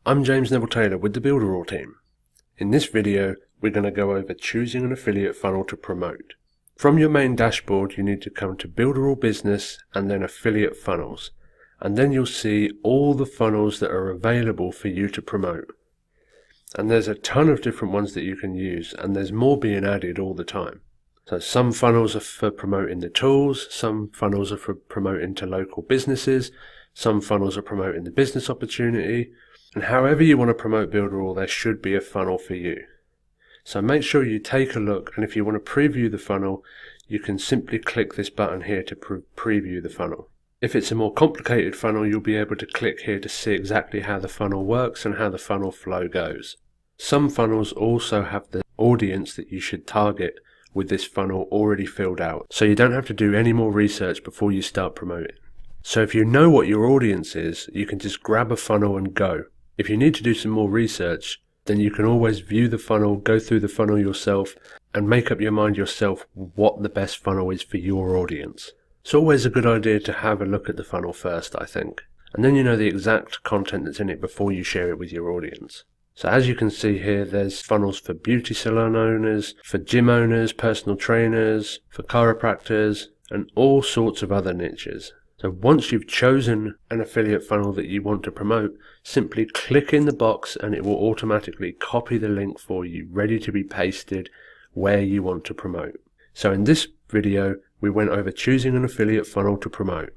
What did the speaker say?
I'm James Neville Taylor with the Builderall team. In this video, we're going to go over choosing an affiliate funnel to promote. From your main dashboard, you need to come to Builderall Business and then Affiliate Funnels. And then you'll see all the funnels that are available for you to promote. And there's a ton of different ones that you can use, and there's more being added all the time. So some funnels are for promoting the tools, some funnels are for promoting to local businesses, some funnels are promoting the business opportunity, and however you want to promote Builderall, there should be a funnel for you. So make sure you take a look, and if you want to preview the funnel, you can simply click this button here to preview the funnel. If it's a more complicated funnel, you'll be able to click here to see exactly how the funnel works and how the funnel flow goes. Some funnels also have the audience that you should target with this funnel already filled out, so you don't have to do any more research before you start promoting. So if you know what your audience is, you can just grab a funnel and go. If you need to do some more research, then you can always view the funnel, go through the funnel yourself, and make up your mind yourself what the best funnel is for your audience. It's always a good idea to have a look at the funnel first, I think, and then you know the exact content that's in it before you share it with your audience. So as you can see here, there's funnels for beauty salon owners, for gym owners, personal trainers, for chiropractors, and all sorts of other niches. So once you've chosen an affiliate funnel that you want to promote, simply click in the box and it will automatically copy the link for you, ready to be pasted where you want to promote. So in this video, we went over choosing an affiliate funnel to promote.